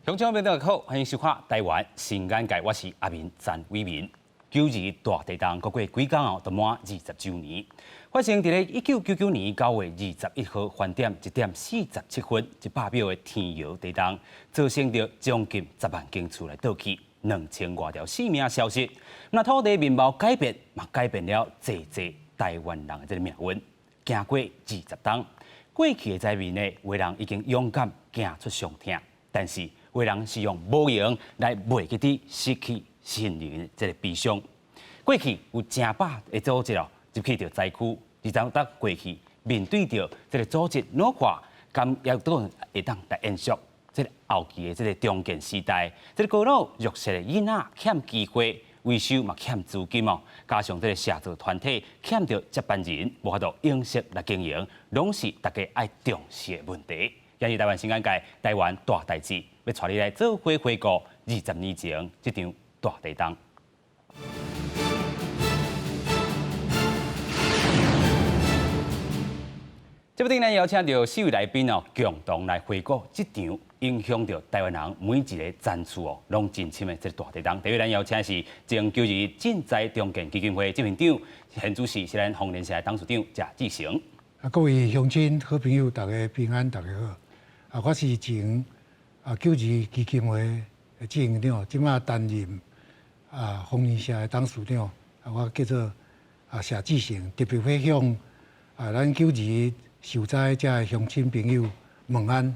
乡亲朋友大家好，欢迎收看《台湾新眼界》，我是阿明詹伟民。9·2大地震过几天后，就满20周年。发生在1999年9月21号晚点1点47分100秒的天摇地震，造成着将近10万间厝来倒去，2000多条性命消失。那土地面貌改变，嘛改变了济台湾人的这个命运。行过20冬，过去的灾民呢，有的人已经勇敢行出上厅，但是有的人是用无形来袂记伫失去亲人的这个悲伤。过去有正百的组织入去着灾区，而当过去面对着这个组织，哪怕敢也都会当来延续这个后期的这个中建时代，这个高老弱势的囡仔欠机会。维修嘛欠资金哦，加上这个社造团体欠着接班人，无法度用心来经营，拢是大家爱重视的问题。今日台湾新眼界，台湾大代志，要带你来做回顾20年前这场大地震。这部电影邀请到4位来宾哦，共同来回顾这场影响着台湾人每一个zan厝哦，拢真深的这个大地震。第一，咱邀请的是前9·2赈灾重建基金会执行长、现主席是咱丰年社董事长谢志成。各位乡亲、好朋友，大家平安，大家好。我是前9·2基金会的执行长，即马担任丰年社的董事长。我叫做谢志成，特别会向咱9·2受灾遮的乡亲朋友问安，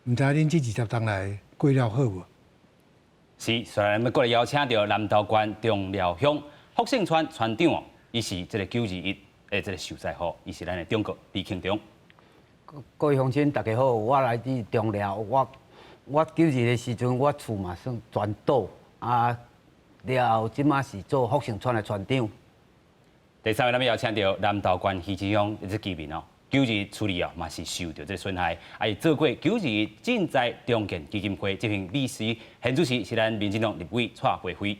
唔知恁这20冬来过了好无？是，虽然要过来邀请到南投县中寮乡福盛村村长哦，伊是这个9·2的这个受灾户，伊是咱的中国李庆忠。各位乡亲，大家好，我来自中寮，我9·2的时阵，我厝嘛算全倒了后即马是做福盛村的村长。第三位，咱们邀请到南投县鱼池乡这居民哦。9·2处理嘛是受到这个损害，伊做过9·2赈灾重建基金会执行理事，现主席是咱民进党立委蔡培辉。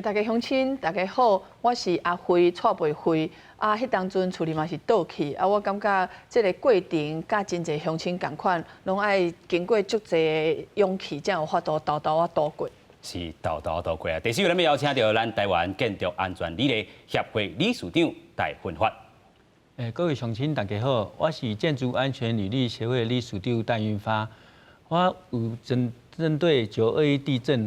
大家乡亲，大家好，我是阿辉蔡培辉。迄当阵厝里嘛是倒去，我感觉这个过程甲真侪乡亲共款，拢爱经过足侪勇气，才有法度豆啊度过。是豆度过啊！第四位，咱们邀请到咱台湾建筑安全理事协会理事长戴训发。各位乡亲，大家好，我是建筑安全履历协会理事长戴运发。我有针对9·21地震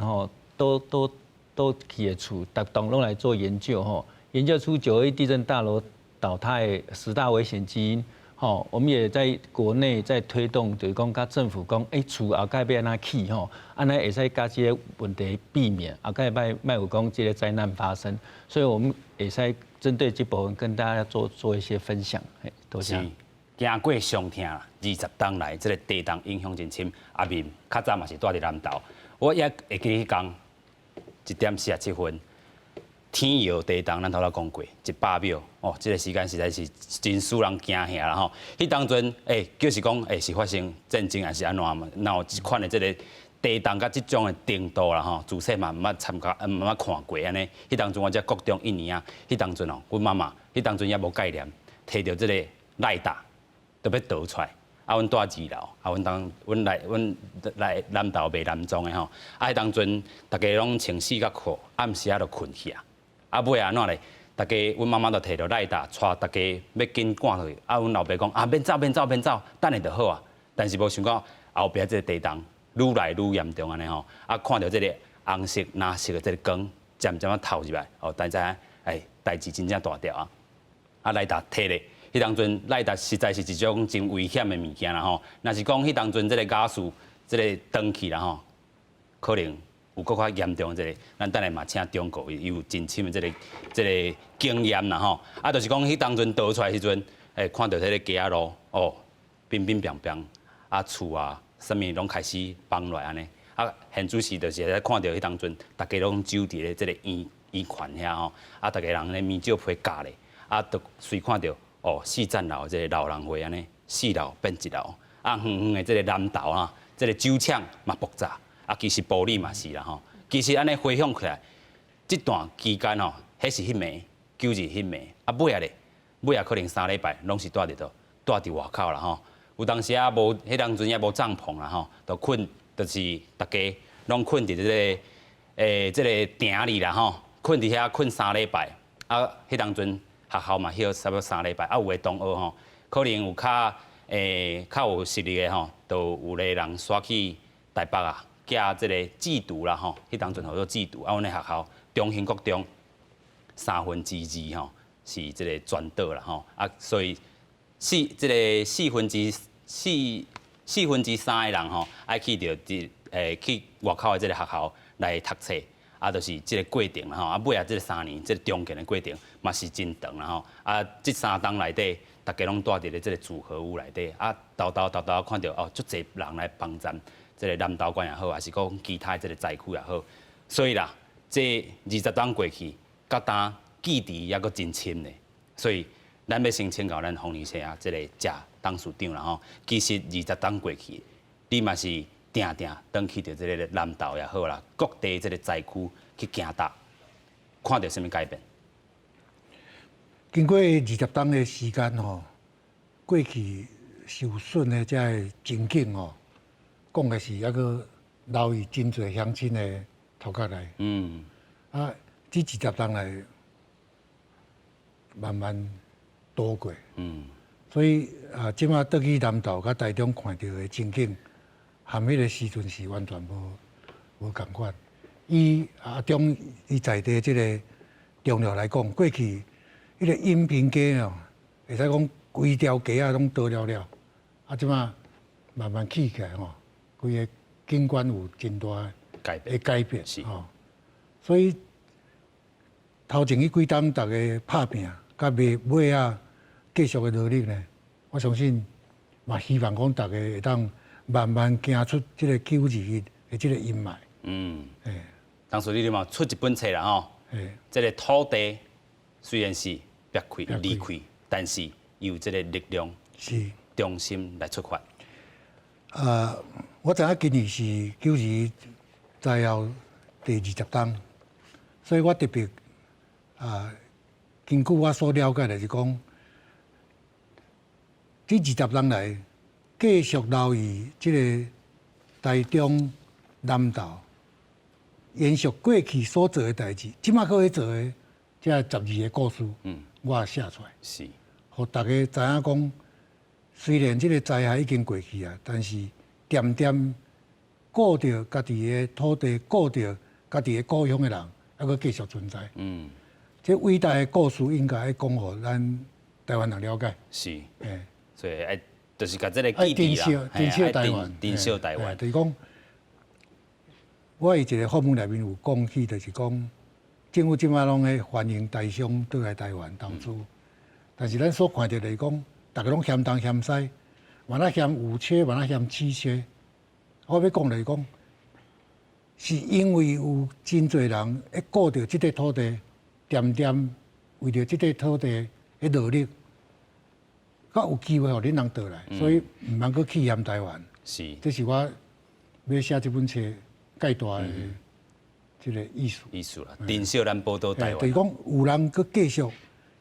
都起的厝，逐栋拢来做研究研究出9·21地震大楼倒塌的10大危险基因。我们也在国内在推动，就是讲，甲政府讲，厝后盖要安怎起安尼会使甲这个问题避免，后盖卖有讲这个灾难发生，所以我们会使针对这部分跟大家做一些分享。多谢。行过上厅20冬来，这个地震影响真深。阿明较早嘛是住伫南投，我也会记迄天1点47分。天摇地动，咱头仔讲过100秒哦，这个时间实在是真使人惊吓啦吼。迄当阵就是讲是发生战争还是安怎嘛？然后这款的这个地动甲这种的程度啦吼，自细嘛毋捌参加，毋捌看过安尼。迄当阵我才国中1年啊，迄当阵哦，阮妈妈迄当阵也无概念，摕着这个赖达都要倒出来。阮住2楼，阮来南投卖南庄的吼。迄当阵大家拢穿4角裤，暗时啊就困去啊。尾安怎咧？大家，阮妈妈就摕着赖达，带大家要紧赶去。阮老爸讲免走，等下就好啊。但是无想到后壁这个地动愈来愈严重安尼吼。看到这个红色、蓝色的这个光渐渐透入来，大家代志真正大条啊！赖达摕咧，迄当阵赖达实在是一种真危险的物件啦吼。若是讲迄当阵这个假使这个断去啦吼，可能。有搁较严重这个，咱等下嘛请中国有真深的这个经验啦吼。就是讲迄当阵倒出来时阵，看到迄个街路冰冰冰冰，厝啊，啥物拢开始崩落安尼。现主席就是咧看到迄当阵，大家拢走伫咧这个医馆遐吼，大家人咧面罩被夹咧，就随看到4层楼这个老人会安尼，4楼变1楼，远远的这个南投这个酒厂嘛爆炸。其实玻璃嘛是啦吼，其实安尼回想起来，这段期间迄是迄暝，9·2迄暝，尾可能3礼拜拢是住伫外口啦吼。有当时无迄当阵也无帐篷啦吼，就困就是大家拢困伫这个亭里啦吼，困伫遐困3礼拜，啊，迄当阵学校嘛休差不多3礼拜，啊，有诶同学吼，可能有较有实力诶吼，就有个人刷去台北啊，寄这个寄读啦吼，迄当阵叫做寄读，啊，阮诶学校中兴国中2/3吼是这个转导啦吼，啊，所以这个4/3的人吼，爱去去外口的这个学校来读册，啊，就是这个过程啦吼，啊，尾啊这个3年，这个中间的过程嘛是真长啦吼，啊，这3冬内底，大家拢住伫咧这个组合屋内底，啊，豆看到哦，足侪人来帮咱这个南投县也好，还是讲其他这个灾区也好，所以啦，这20冬过去，到当记忆还阁真深呢，所以咱要先请教咱洪医生啊，这个谢董事长啦吼，其实20冬过去，你嘛是定登去到这个南投也好啦，各地这个灾区去行踏，看到什么改变？经过20冬的时间吼，过去受损的这个情景吼，讲的是还阁留意真侪乡亲的头壳内。啊，这20冬来慢慢度过。所以啊，即马倒去南投甲台中看到的情景，含迄个时阵是完全无共款。以中伊在地即个重要来讲，过去迄个饮品街哦，会使讲规条街啊拢倒了，啊，即马慢慢起来吼，规个景观有真大的改变吼。所以头前迄几冬，大家拍拼，甲尾啊继续的努力呢，我相信嘛希望讲大家会当慢慢行出即个921的即个阴霾。当初你嘛出一本册啦吼，这个土地虽然是离开，但是有这个力量，是中心来出发。我知影今年是921灾后第20冬，所以我特别根据我所了解的是讲，这20冬来继续留意这个台中、南投，延续过去所做的代志，即马可以做的这12个故事，我写出来，是，互大家知影讲，虽然这个灾害已经过去啊，但是点点顾着家己的土地，顾着家己的故乡的人，还阁继续存在。这伟大的故事应该讲互咱台湾人了解。是，哎，所以就是甲这个基地啦，珍惜台湾，珍惜台湾。就是讲，我伊一个访问内面有讲起，就是讲，政府即马拢咧欢迎台商倒来台湾投资，但是咱所看到就是讲，大家拢嫌东嫌西，嘛那嫌有缺，嘛那嫌稀缺。我要讲就是讲，是因为有真侪人会顾着即块土地，点点为着即块土地的努力，甲有机会互恁人倒来，所以毋通阁弃嫌台湾。是，这是我要写这本册介大的这个意思啦，珍惜咱宝岛台湾。就是讲，有人阁继续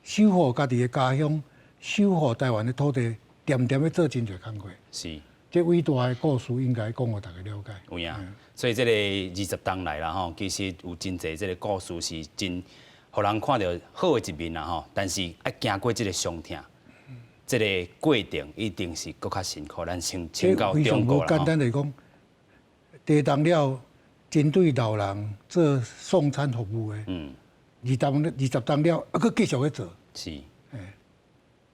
守护家己的家乡，守护台湾的土地，点点的做真侪工作。是。这伟大的故事应该讲互大家了解。有影，所以这个20冬来啦吼，其实有真侪这个故事是真，互人看到好的一面啦吼。但是爱经过这个伤痛，这个过程一定是搁较辛苦。咱先到中国啦简单来讲，地动了针对老人做送餐服务的，20冬了，还阁继续去做。是，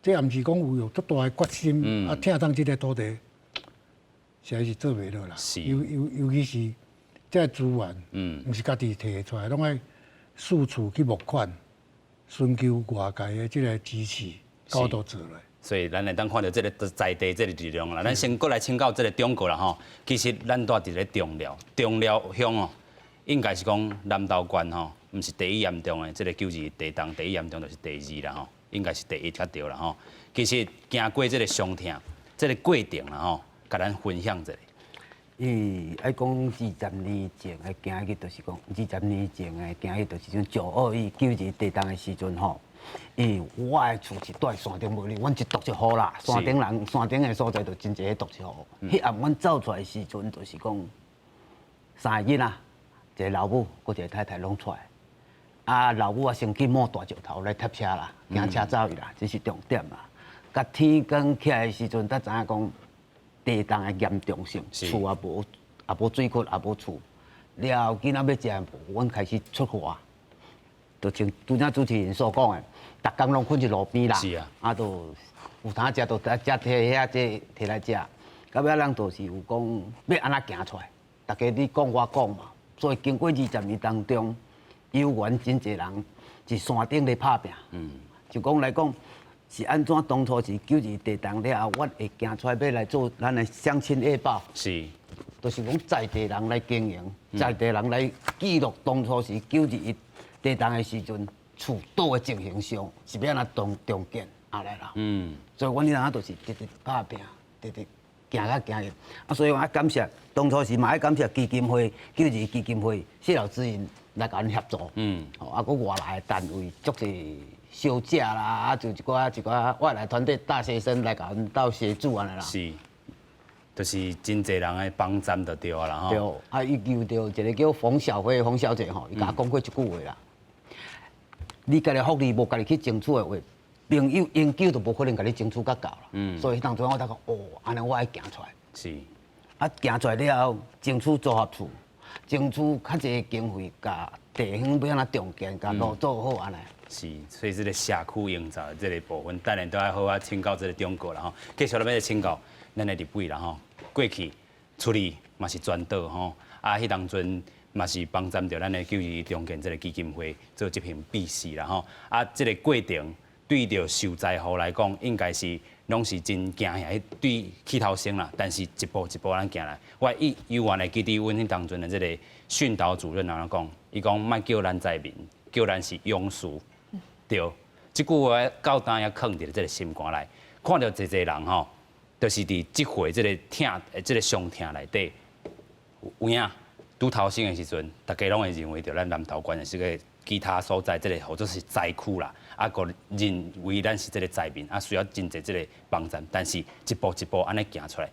这也毋是讲有足大的决心，听当这个土地。实在是做袂落啦，尤其是这资源，毋是家己摕出来，拢爱四处去募款，寻求外界的这个支持，高度做来。所以咱会当看到这个在地这个力量啦。咱先过来请教这个中国啦吼，其实咱住伫咧中寮乡哦，应该是讲南投县吼，毋是第一严重的，这个921地动第一严重就是第2啦吼，应该是第1较对啦吼。其实经过这个伤痛，这个过程啦吼。甲咱分享一下。爱讲20年前的行去，就是讲20年前的行去，就是种921地动的时阵吼。我的厝是住在山顶，无哩，阮一独一户啦。山顶的所在就真侪独一户。迄暗阮走出来的时阵，就是讲3个囡仔，一个老母，搁一个太太拢出来。啊，老母啊，先去摸大石头来贴车啦，行车走去啦，这是重点啦。甲天光起来的时阵，才知影讲地震的严重性，厝也无水库，也无厝。了后囡仔要食无，阮开始出发，就像拄则主持人所讲的，逐工拢困伫路边啦。是啊。啊，就有通食，就食摕遐这摕来食。到尾人就是有讲要安怎行出来，大家你讲我讲嘛。所以经过20年当中，有缘真侪人伫山顶咧拍拼。就讲来讲。是安怎？当初是92地震了后，我会行出来要来做咱的乡亲夜报。是，就是讲在地人来经营，在地人来记录当初是92地震的时阵，厝倒的情形上是要安怎重建下来啦。所以阮迄阵就是直直打拼，直直行甲行去。啊，所以我爱感谢当初是嘛爱感谢基金会92基金会谢老师因来甲阮协助。啊，佮外来的单位足侪。小姐啦，啊，就一寡外来团队大学生来甲阮斗协助安尼啦。是，就是真侪人的帮站就对啊啦吼。对，啊，伊遇到一个叫冯小辉冯小姐吼，伊甲我讲过一句话啦。你家己福利无家己去争取的话，朋友永久都无可能甲你争取甲到啦。所以当初我才讲，哦，安尼我爱行出来。是。啊，行出来了后，争取组合厝，争取较侪经费，甲地方要安怎重建，甲路做好安尼。是，所以这个社区营造的这个部分，当然都要好好请教这个中国啦吼。继续咱要请教咱的立委啦吼。过去处理嘛是专岛吼，啊，迄当阵嘛是帮站着咱的92重建这个基金会做执行秘书啦吼。啊，这个过程对着受灾户来讲，应该是拢是真惊吓，对起头先啦。但是一步一步咱行来，我有原来记得阮迄当阵的这个训导主任安怎讲，伊讲莫叫咱灾民，叫咱是勇士。对，即句话到当也藏伫这个心肝内，看到一人吼，就是伫即回这个痛、这个伤痛内底，有影拄头生的时阵，大家拢会认为着咱南投县是个其他所在，这个或者是灾区啦，啊，个认为咱是这个灾民，啊，需要真侪这个帮助，但是一步一步安尼行出来，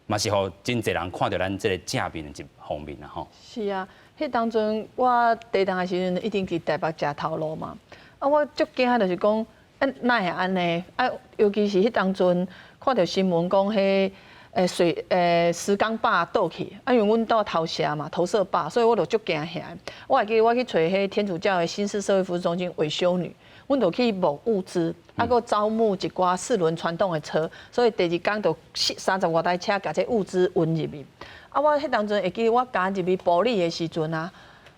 嘛是互真侪人看到咱这个正面的一方面啦吼。是啊，迄当阵我地震的时阵，一定去台北食头路嘛。啊，我足惊，就是讲，哪会安尼？啊，尤其是迄当阵看到新闻讲，迄石冈坝倒去，啊，因为阮住头社嘛，投射坝，所以我就足惊吓。我还记得我去找迄天主教的新式社会服务中心维修女，阮就去募物资，啊，佮招募一寡4轮传动的车，所以第二天就30多台车甲这物资运入去。啊，我迄当阵会记得我加入去玻璃的时阵啊。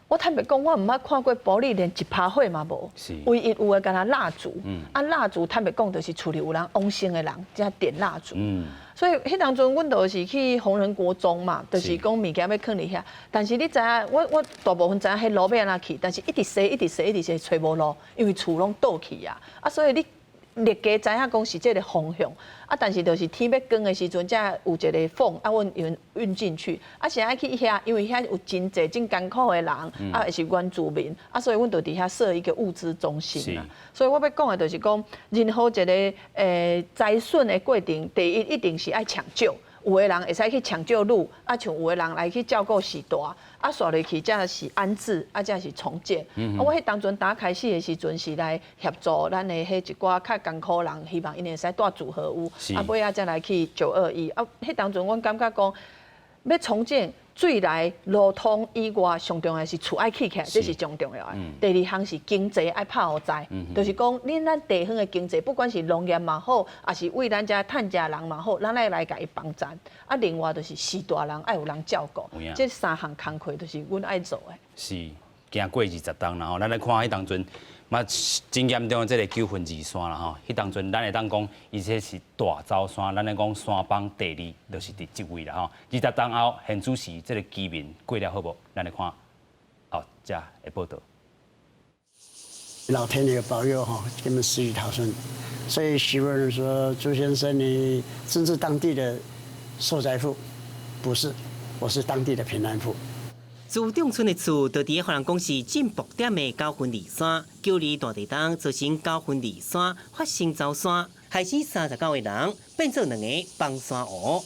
我坦白讲，我毋捌看过玻璃连一拍火嘛无，唯一有诶，敢若蜡烛。啊，蜡烛坦白讲，就是厝里有人往生诶人，才点蜡烛。所以迄当阵，阮就是去红人国中嘛，就是讲物件要放伫遐。但是你知影，我大部分知影迄路要安怎去，但是一直踅找无路，因为厝拢倒去啊。啊，所以你立家知影讲是这个方向。啊，但是就是天要光的时阵，才有一个缝，啊，阮运进去。啊，是爱去遐，因为遐有真侪真艰苦的人，啊，也是原住民，啊，所以阮就伫遐设一个物资中心啦。所以我要讲的就是讲，任何一个灾损的过程，第一一定是爱抢救。有的人会使去抢救路，啊，像有的人来去照顾时代，啊，刷落去才是安置，啊，才是重建。啊，我迄当阵打开始的时阵是来协助咱的迄一寡较艰苦人，希望因会使住组合屋，啊，尾仔才来去921。啊，迄当阵阮感觉讲要重建。水来路通以外，上重要是厝爱起起来，这是上重要的。第二项是经济爱拍好在，就是讲恁咱地方的经济，不管是农业嘛好，还是为咱遮趁食人嘛好，咱爱来甲伊帮衬。啊，另外就是士大人爱有人照顾，这3项工课就是阮爱做的。是，行过20冬，然后咱来看迄当阵。嘛，真严重的这个9分2山啦吼，迄当阵咱会当讲，伊这是大沼山，咱咧讲山邦第2，就是伫即位啦吼。20冬后，现主是这个居民过了好无？咱来看后遮的报道。老天爷保佑哈，他们死里逃生。所以许多人说，朱先生你真是当地的受灾户，不是，我是当地的平安户。自中村的厝，就伫个华人公司进步点的9分2山，92大地震造成9分2山发生走山，害死39个人，变做2个崩山湖。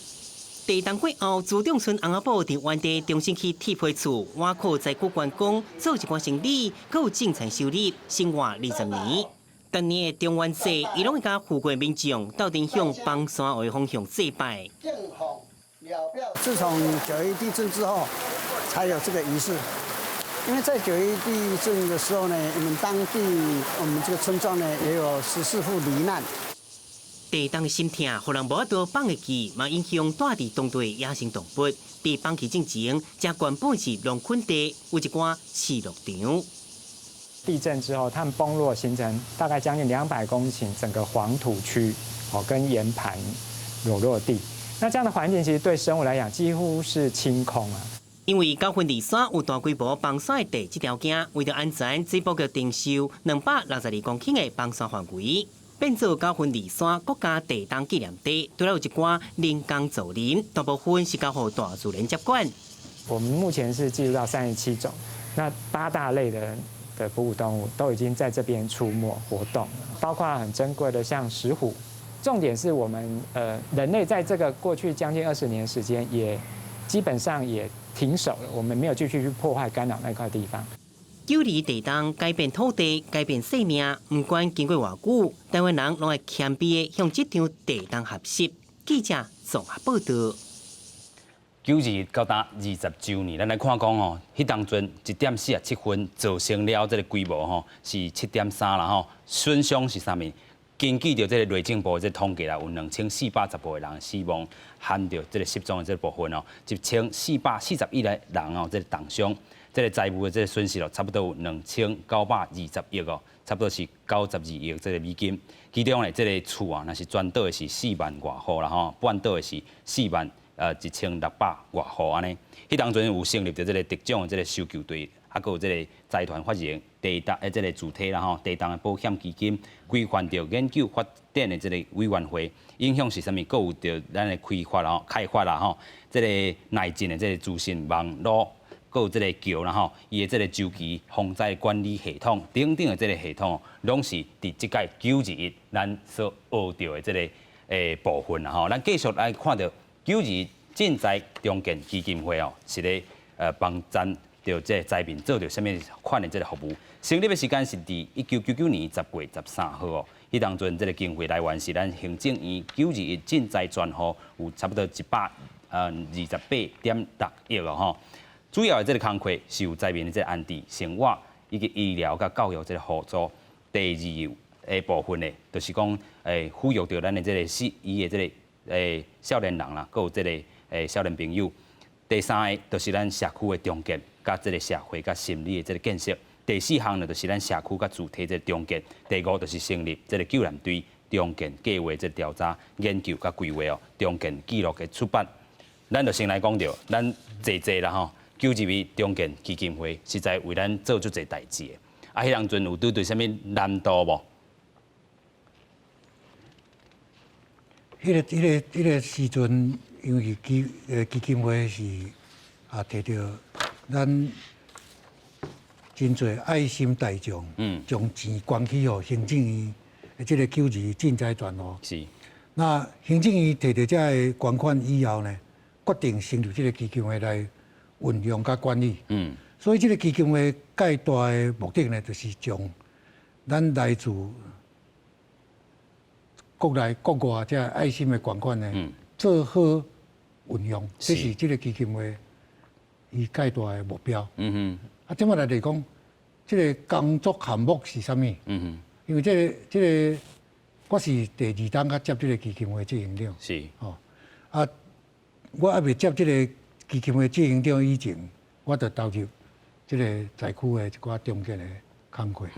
地动过后，朱中村翁仔埔伫原地重新去铁皮厝挖苦在骨关工做一寡生理，佮有正常收入，生活20年。当年的中元节，伊拢会甲富贵民众斗阵向崩山位方向祭拜。自从9.1地震之后，才有这个仪式。因为在9.1地震的时候呢，我们当地我们这个村庄呢也有14户罹难。地动的心痛，互人无法度放会记，嘛影响大地当地野生动物。伫放弃之前，这原本是农垦地，有一寡饲鹿场。地震之后，它们崩落形成大概将近200公顷整个黄土区，跟岩盘有落地。那这样的环境其实对生物来讲几乎是清空啊。因为高分二山有大规模崩山的地质条件，为了安全，水保局定收262公顷的崩山范围，变做高分二山国家地动纪念地。除了有一寡人工造林，大部分是交予大自然接管。我们目前是记录到37种，那8大类的哺乳动物都已经在这边出没活动了，包括很珍贵的像石虎。重点是我们人类在这个过去将近20年时间，也基本上也停手了，我们没有继续去破坏干扰那块地方。9里地动改变土地，改变生命，不管经过偌久，台湾人拢会谦卑的向这场地动学习。记者综合报道。9.1到达20周年，咱来看讲吼，迄当阵1点47分造成了这个规模吼是7.3啦吼，损伤是啥物？根据着这个内政部这统计啦，有2410个人死亡，含着这个失踪的这个部分哦，1441个人哦，这个重伤，这个财务的这个损失哦，差不多有2920亿哦，差不多是92亿这个美金。其中呢，这个厝啊，若是全岛的是4万外户啦吼，半岛的是4万1600外户安尼。迄当阵有成立着这个特种的这个搜救队。还有这个财团发行地动这个主体啦吼，地动的保险基金，规范着研究发展的这个委员会，影响是啥物？佮有着咱的开发啦吼，这个内建的这个资讯网络，佮有这个桥啦吼，伊的这个周期防灾管理系统等等的这个系统，拢是伫即届9.1咱所学到的这个部分啦吼。咱继续来看到9.1赈灾重建基金会哦，是咧帮咱。着这个灾民做着什么款的这个服务？成立的时间是伫1999年10月13号哦。迄当阵这个经费来源是咱行政院9.1赈灾专户，有差不多128.6亿哦吼。主要的这个工课是有灾民的这个安置、生活以及医疗甲教育这个辅助。第二部分呢，就是讲抚育着咱的这个伊的这个少年人啦，佮有这个少年朋友。第三个就是咱社区的重建，甲这个社会甲心理的这个建设。第4项呢，就是咱社区甲主体这个重建。第5就是成立这个救援队重建计划这调查、研究甲规划哦，重建记录的出版。咱就先来讲着，咱坐啦吼，9.1重建基金会实在为咱做出侪代志的。啊，迄当阵有对啥物难度无？迄个时阵。因为基金会是摕到咱真侪爱心大众，将钱捐去予行政院的这个9.1赈灾专户。是。那行政院摕到这个捐款以后呢，决定成立这个基金会来运用甲管理。所以这个基金会介大的目的呢，就是将咱来自国内国外这爱心的捐款呢，做好。运用，这是这个基金会伊介大的目标。啊，怎么来讲，这个工作项目是啥物？因为这个我是第2档甲接这个基金会执行长。是。哦，啊，我还未接这个基金会执行长以前，我就投入这个灾区的一寡重建的工课。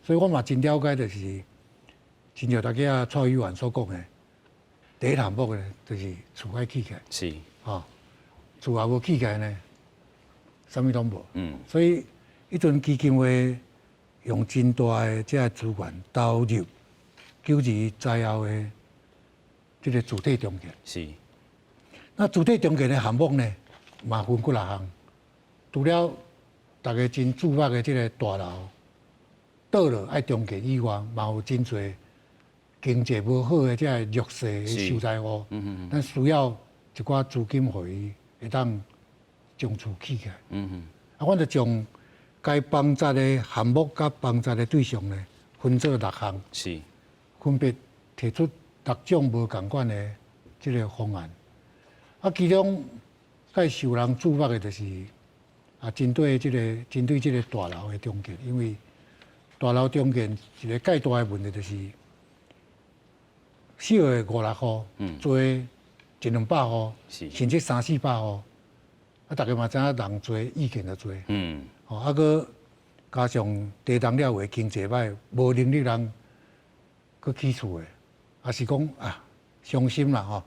所以我嘛真了解，就是亲像大家蔡委员所讲的。第一项目呢，就是厝爱起起来，是，厝也无起起来呢，啥物拢无。所以迄阵基金会用真大的这资源投入9.1灾后的这个主体重建。是。那主体重建的项目呢，嘛分几6项，除了大家真注目的这个大楼、道路爱重建以外，嘛有真侪。经济无好的这弱势的受灾户，咱需要一一寡资金，互伊会当将厝起起来。啊，阮就将该帮助的项目甲帮助的对象呢，分做6项，是，分别提出6种无共款的即个方案。啊，其中介受人注目的就是针对即个大楼的中建，因为大楼中建一个介大的问题就是小的5-6户，做100-200户，甚至300-400户。啊，大家嘛知影人多，意见就多。啊，佮加上地动了话，经济歹，无能力人佮起厝的，也是讲伤心啦吼，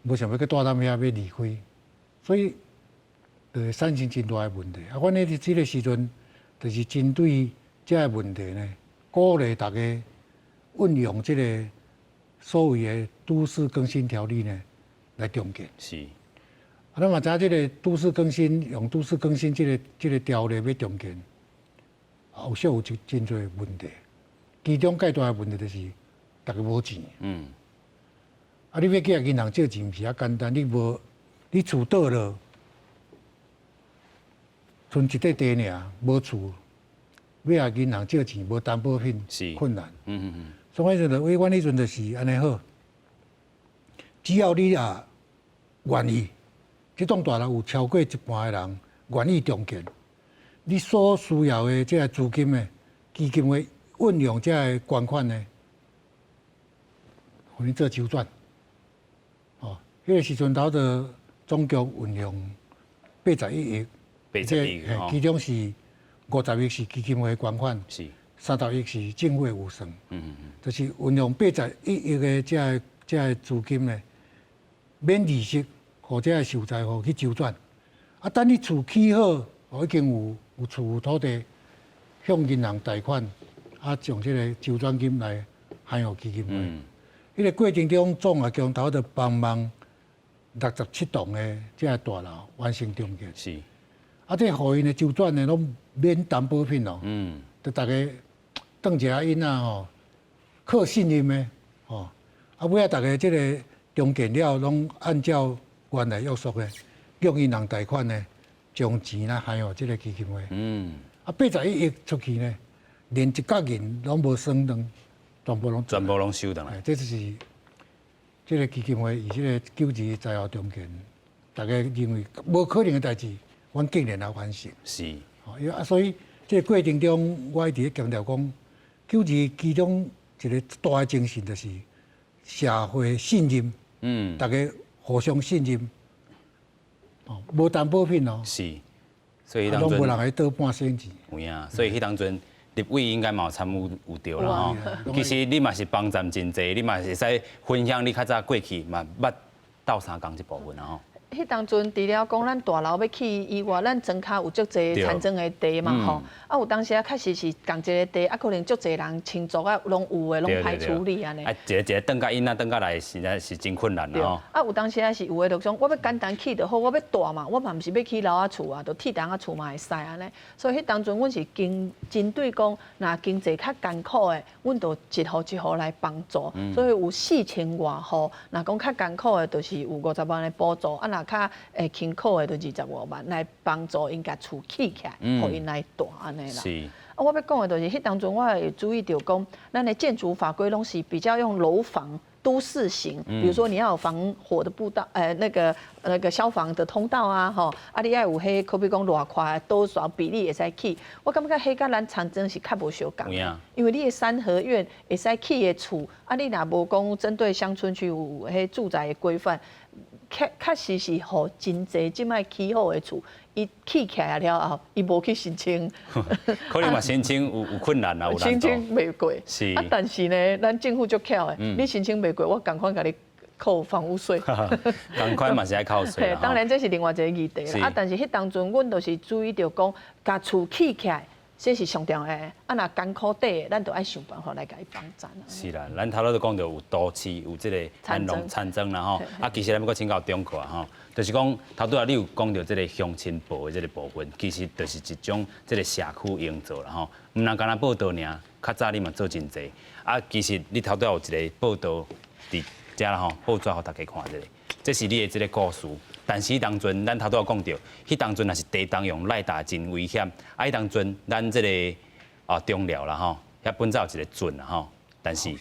无想要佮大迨遐要离开，所以产生真大的问题。啊，阮咧即个时阵，就是针对这个问题呢，鼓励大家运用即个所谓的都市更新条例呢来中建。是。啊，咱嘛知影即个都市更新，用都市更新即个条例要中建，后续有真侪问题。其中介大的问题就是，大家无钱。啊，你要叫银行借钱，毋是遐简单，你厝倒了，剩一块地尔，无厝，要银行借钱，无担保品，困难。所以就为阮迄阵就是安尼好，只要你愿意。这栋大楼有超过一半的人愿意中建，你所需要的这个资金的基金会运用这个捐款呢，互你做周转。哦，迄个时阵头的总共运用81亿，81亿，其中是50亿是基金会捐款，是30亿是政府有算。就是运用81亿的这个资金呢，免利息。或者受灾户去周转，啊，等你厝起好，已经有厝有土地，向银行贷款，啊，将这个周转金来含入基金会。迄个过程中，总也共头就帮忙67栋的这个大楼完成中建。是。啊，这互因的周转呢，拢免担保品哦。就大家当一下因吼，靠信任的吼，啊，尾仔大家这个中建了，拢按照原来约束的，向银行贷款呢，将钱呢含入这个基金会。啊，81亿出去呢，连一角银拢无算当，全部拢收倒来。这就是这个基金会以这个救济灾后中建，大家认为无可能的代志，阮竟然来完成。是。所以这个过程中，我一直强调讲，救济其中一个大的精神就是社会信任。大家。互相信任，无担保品哦。是，所以当阵无人会倒半仙钱。有影，所以迄当阵立委应该嘛有参与有着啦吼。其实你嘛是帮站真济，你嘛会使分享你较早过去嘛捌斗相共这部分啊吼。迄当阵除了讲咱大楼要起以外，咱庄脚有足侪产庄的地嘛吼。啊，有当时确实是共一个地，啊，可能足侪人亲族啊，拢有的，拢歹处理安尼。啊，一个登甲因啊，登甲来实在是真困难啦吼。啊，有当时是有的就讲，我要简单起就好，我要大嘛，我嘛毋是要起楼仔厝啊，就铁档仔厝嘛会使安尼。所以迄当阵阮是针对讲，若经济较艰苦的，阮就一户一户来帮助。所以有4000外户，若讲较艰苦的，就是有50万的补助，啊，若较辛苦的，就25万来帮助因家厝起起来，互因来大安尼啦。是。啊，我要讲的就是，迄当中我会注意到讲，咱的建筑法规拢是比较用楼房都市型，比如说你要有防火的步道，那个消防的通道啊，吼，啊，你要有迄，可比讲偌宽多少比例会使起。我感觉迄甲咱长征是较无相共，因为你的三合院会使起的厝，啊，你若无讲针对乡村区有迄住宅的规范。确实是，互真侪即摆起好的厝，伊起起来了后，伊无去申请，可能嘛申请有困难啊，有难度。申请袂过，是。啊，但是呢，咱政府足巧的，你申请袂过，我赶快甲你扣房屋税。赶快嘛是爱扣税。当然这是另外一个议题啦。啊，但是迄当阵，阮就是注意到讲，甲厝起起来。这是上重要的，啊，若艰苦底，咱就爱想办法来甲伊帮助。是啦，咱头拄就讲到有都市，有即个产庄啦吼。啊，其实咱要搁请教中国吼，就是讲头拄啊，你有讲到即个乡亲部的即个部分，其实就是一种即个社区营造啦吼。毋能干那报道尔，较早你嘛做真济。啊，其实你头拄有一个报道伫遮啦吼，报纸互大家看一下。这是你的这个故事。但是迄当阵，咱头拄有讲到，迄当阵也是地动用赖打真危险。啊，迄当阵咱这个中寮啦吼，遐本早有一个圳啦吼，但是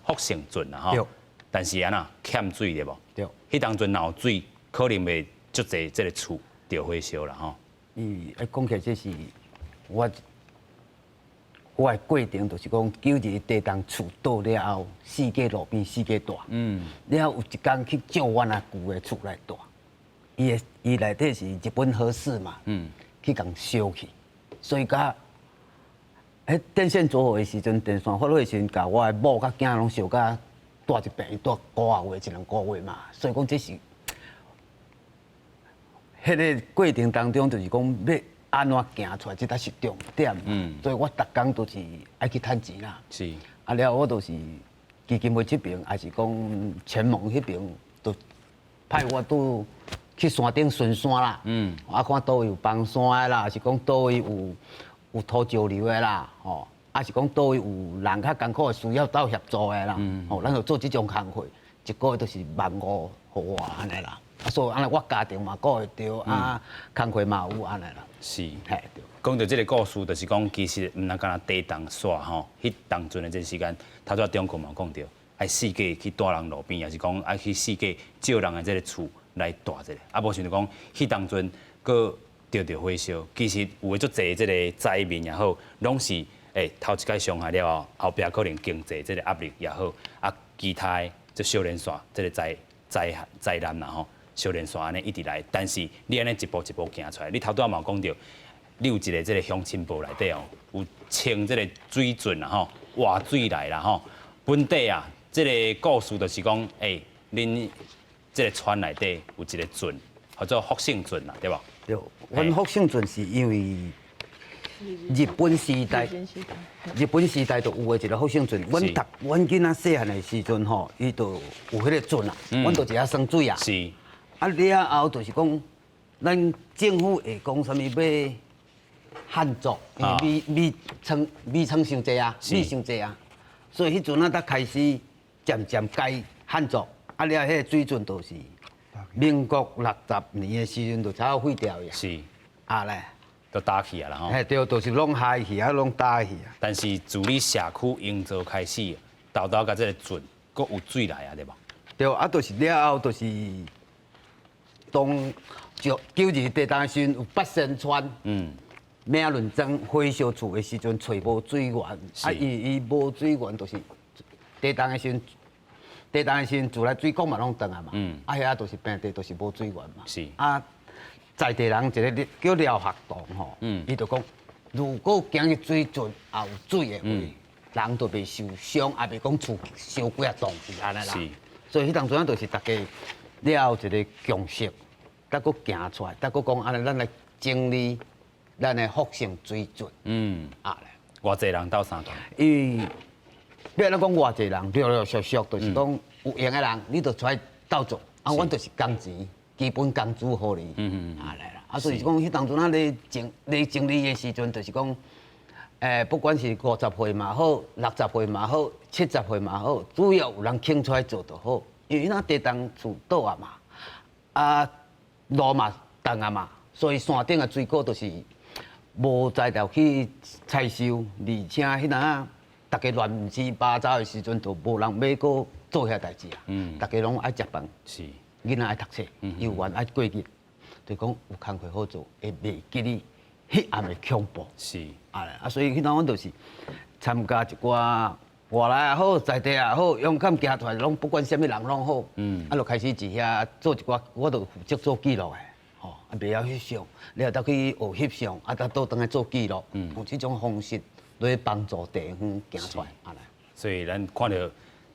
福盛圳啦吼，但是安那欠水对无？对。迄当阵若有水，可能袂足侪这个厝着火烧啦吼。讲起来这是我的过程，就是讲92地动厝倒了后，四界路边四界大。了有一天去借我那旧的厝来住，伊内底是日本核四嘛，去共烧去，所以甲电线走火的时阵，电线发落的时阵，甲我的某甲囝拢烧甲住一病住5个月、1、2个月嘛，所以讲这是，迄个过程当中就是讲要安怎行出来，这才是重点。所以我逐工都是爱去趁钱啦。是。啊了，我都是基金会这边，还是讲前盟迄边，都派我都去山顶巡山啦。啊，看倒位有帮山的啦，还是讲倒位有土石流的啦，吼，啊是讲倒位有人较艰苦的需要到协助的啦。吼，咱就做这种工作，一个月都是15000互我安尼啦。啊，所以安尼我家庭嘛顾会着，啊，工课嘛有安尼啦。是，嘿，对。讲到这个故事，就是讲其实毋但干那地动煞吼，迄当阵的这时间，头拄中国嘛讲到，爱四界去住人路边，也是讲爱去四界借人的这个厝来住一个，啊，无想着讲迄当阵佫着火烧，其实有诶足侪这个灾民也好，拢是头一届伤害了后，后壁可能经济这个压力也好，啊，其他的这小连线这个灾难啦吼。小连线安尼一直来，但是你安尼一步一步行出来，你头拄仔嘛有讲到，你有一个这个乡亲部内底哦，有清这个水圳啦吼，活水来啦吼，本地啊，这个故事就是讲，恁这个村内底有一个圳，叫做福盛圳啦，对无？对，阮福盛圳是因为日本时代就有的一个福盛圳，阮囡仔细汉的时阵吼，伊就有迄个圳啦，阮就一遐生水啊。是。啊了后就是讲，咱政府会讲啥物要汉族，因为米仓伤济啊，米伤济啊，所以迄阵才开始渐渐改汉族。啊了，迄个水圳就是民国60年的时阵就才废掉呀。是。啊咧，都打起啊啦吼。对，就是拢害去啊，拢打去啊。但是自你社区营造开始，豆甲这个圳，阁有水来啊，对无？对，啊，就是了后就是。就92地震时有八仙川，名论庄火烧厝的时阵找无水源，啊伊无水源就是地震的时阵，自来水管嘛拢断啊嘛，啊遐就是平地就是无水源嘛，是啊在地人一个叫廖学堂吼，伊就讲如果今日水圳也有水的话，人就袂受伤，也袂讲厝烧几啊栋去安尼啦，所以迄当阵就是大家。了后一个共识，再佫行出来，再佫讲安尼，咱来整理咱的福盛水圳。啊咧，偌济人斗相同。伊要咱讲偌济人，陆陆续续就是讲有闲的人，你就出来斗做。啊，阮就是工钱，基本工资互你。啊来啦，啊所以讲，迄当阵咧整理的时阵，就是讲，不管是50岁嘛好，60岁嘛好，70岁嘛好，主要有人肯出来做就好。因为那地动厝倒啊嘛，啊路嘛动啊嘛，所以山顶的水果就是无才调去采收，而且迄阵大家乱七八糟的时阵，就无人要搁做遐代志啊。大家拢爱食饭，是囡仔爱读书，幼儿园爱过日，就讲有工课好做，会袂记你迄暗的恐怖。是啊，所以迄阵阮就是参加一寡。外来也好，在地也好，勇敢行出来，拢不管什么人拢好，啊，就开始伫遐做一寡，我就负责做记录的，吼，啊，袂晓翕相，你也得去学翕相，啊，倒倒来做记录，用这种方式来帮助地方行出来，啊来。所以咱看到、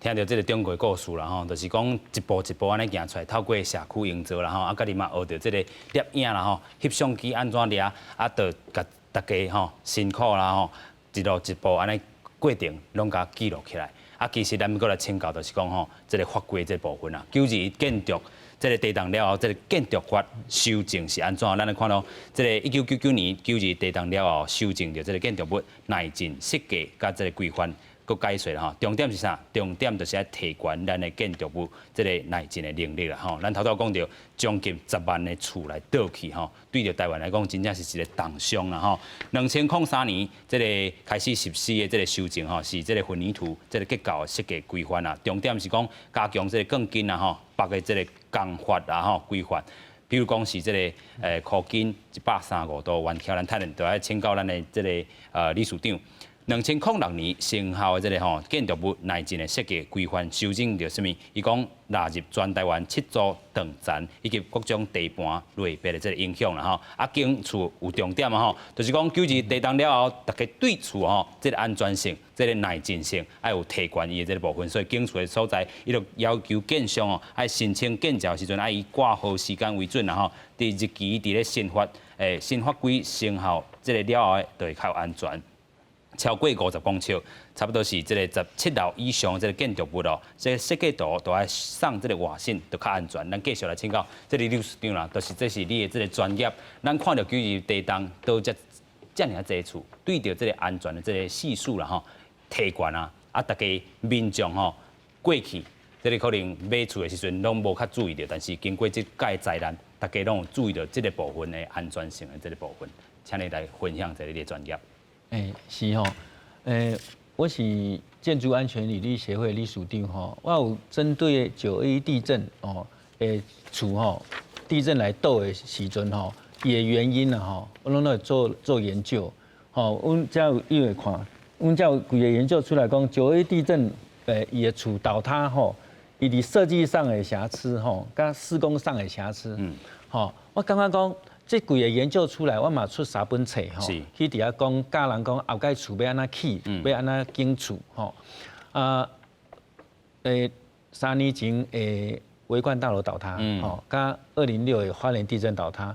听到这个中国故事啦吼，就是讲一步一步安尼行出来，透过社区营造啦吼，啊，甲你嘛学到这个摄影啦吼，翕相机安怎摄，啊，就甲大家吼辛苦啦吼，一路一步安尼。过程拢甲记录起来，啊，其实咱搁来请教，就是讲吼，这个法规这部分啊，92建筑这个地动了后，这个建筑法修正是安怎？咱来看到这个1999年92地动了后修正着这个建筑物内进设计甲这个规范，佫解说啦吼。重点是啥？重点就是要提悬咱的建筑物这个耐震的能力啦吼。咱头头讲到将近10万的厝来倒去吼，对着台湾来讲，真正是一个重伤啦吼。2003年这个开始实施的这个修正吼，是这个混凝土这个结构设计规范啊。重点是讲加强这个钢筋啊吼，绑的这个工法啊吼规范。比如讲是这个箍筋135度弯翘，咱太人都要请教咱的这个理事长。2006年生效的这个建筑物耐震的设计规范修正着什么？伊讲纳入全台湾7座长层以及各种地盘类别的这个影响啦吼。啊，建厝有重点啊吼，就是讲救治地动了后，大家对厝这个安全性、这个耐震性，要有提悬伊的这个部分。所以建厝的所在，伊就要求建商要申请建造时阵，要以挂号时间为准啦吼。第日期伫咧新法规生效这个了后，就会较安全。超过50公尺，差不多是这个17楼以上这个建筑物咯。这个设计图都要送这个外省，就较安全。咱继续来请教这个理事长啦，这是你的这个专业。咱看到救治地动都这尔啊济厝，对着这个安全的这个系数啦吼，提悬啊，大家民众过去这个可能买厝的时阵拢无较注意到，但是经过这届灾难，大家拢有注意到这个部分的安全性的这个部分，请你来分享一下你的专业。是吼，我是建筑安全履历协会理事长吼，我有针对921地震厝地震来倒的时阵伊的原因我拢来做研究，阮才有伊会看，阮才有规个研究出来讲921地震伊的厝倒塌伊伫设计上的瑕疵甲施工上的瑕疵，我感觉讲。这几个研究出来，我嘛出3本册去底下讲，教人讲后盖厝要安怎起，要安怎建厝3年前维冠大楼倒塌，甲2006的花莲地震倒塌，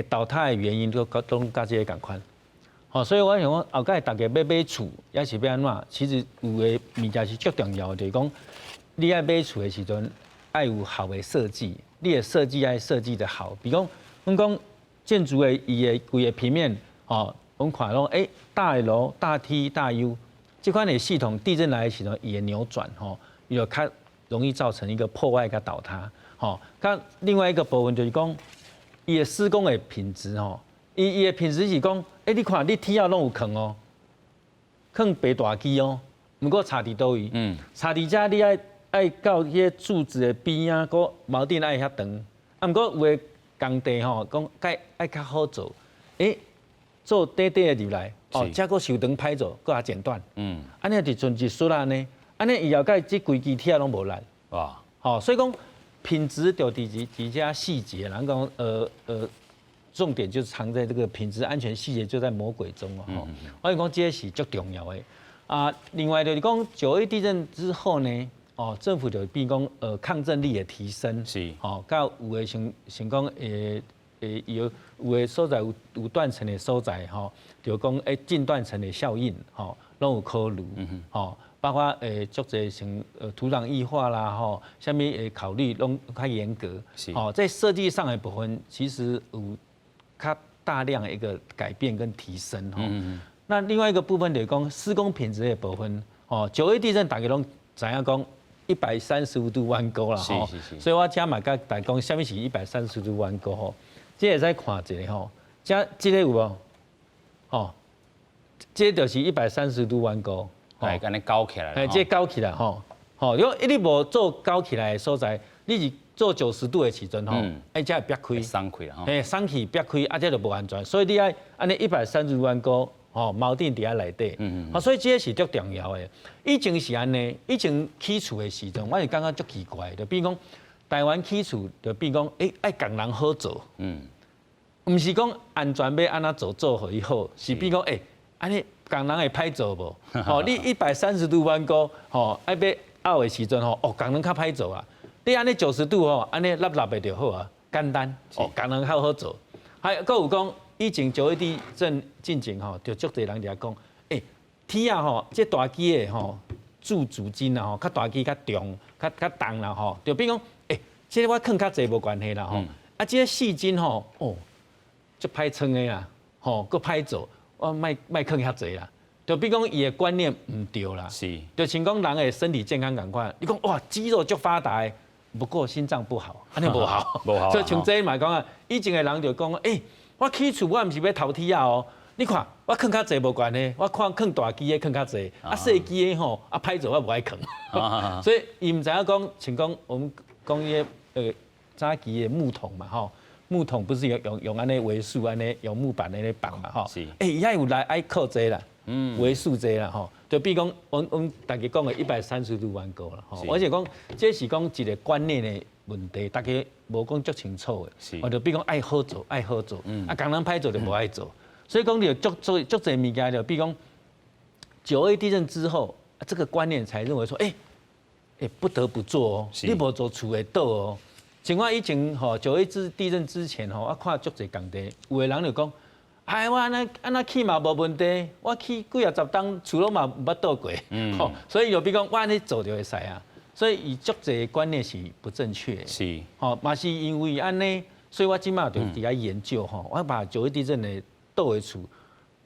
倒塌的原因都甲这个同款，所以我想讲后盖大家要买厝，也是要安怎？其实有个物件是最重要的，就是讲你爱买厝的时阵，爱有好的设计，你的设计爱设计的好，比如讲，阮讲。建筑的伊的规个平面，我们看拢大 L、大 T、大 U， 这款的系统地震来的时候，伊会扭转伊就较容易造成一个破坏甲倒塌甲另外一个部分就是讲，伊的施工的品质伊的品质是讲，你看你梯仔拢有坑坑白大机不过插伫倒位，插伫遮你爱到迄个柱子的边啊，个锚点爱遐长，不过有的。工地讲爱较好做，做短的入来，再个受长歹做，搁较剪断，安尼就纯技术安尼，安尼以后盖这规支铁拢无烂，哇，所以讲品质就伫几家细节，人讲重点就藏在这个品质安全细节就在魔鬼中我讲这是最重要的另外就是讲921地震之后呢。政府就比讲抗震力的提升，是甲有的像讲有的所在有断层的所在就讲近断层的效应拢有考虑包括足侪像土壤异化啦下面考虑拢较严格在设计上的部分其实有较大量的一个改变跟提升那另外一个部分就是讲施工品质的部分921地震大家拢知影讲。135度弯钩啦所以我加嘛甲大家讲，什么是135度弯钩这会使看一下这个有无？这就是130度弯钩，安尼高起来，这高起来如果你无做高起来的所在，你是做90度的时阵这会裂开，松开啦，松起裂开，这就无安全，所以你爱安尼130度弯钩。锚点伫遐内底，所以这是最重要的。以前是安尼，以前起厝的时阵，我是感觉足奇怪的。比如讲，台湾起厝，就比如讲，爱工人好做，唔是讲安全要安怎做互伊好，是比如讲，安尼工人会歹做无？你130度弯钩，爱要拗的时阵，工人较歹做啊。你安尼90度安尼立的就好啊，简单，工人较好做。还有讲。以前921地震进前就足侪人伫遐讲，铁这大机的铸主筋较大机较重、较重啦就比如讲，这个我坑较济无关系啦这个细筋足歹穿的啦，搁歹做，我卖坑遐济啦。就比如讲伊的观念唔对啦，是，就像讲人的身体健康咁款，你讲哇肌肉足发达的，不过心脏不好，安尼无好，无好所以像这嘛讲啊，以前的人就讲，我起厝我唔是要头铁啊哦，你看我囥较济无关系，我看囥大机的囥较济，细机的吼歹做我无爱囥，所以伊唔知影讲，像讲我们讲伊早期的木桶嘛吼。木桶不是用安尼为数安尼用木板安尼绑嘛吼，是，伊遐有来爱靠这啦，为数这啦吼，就比讲我们大家讲的130度弯钩啦吼，而且讲这是讲一个观念的问题，大家无讲足清楚的，或者比讲爱好做，啊，工人歹做就无爱做，所以讲你足侪物件就比讲9·2地震之后，这个观念才认为说，不得不做哦，你无做厝会倒哦。像我以前吼9·1地震之前吼，我看足侪工地，有个人就讲，我安那起嘛无问题，我起几啊十栋厝拢嘛捌倒过，吼，所以就比讲我安尼做就会使啊，所以伊足侪观念是不正确的，是，吼，嘛是因为安尼，所以我即马就伫遐研究吼，我把9·1地震的倒的厝，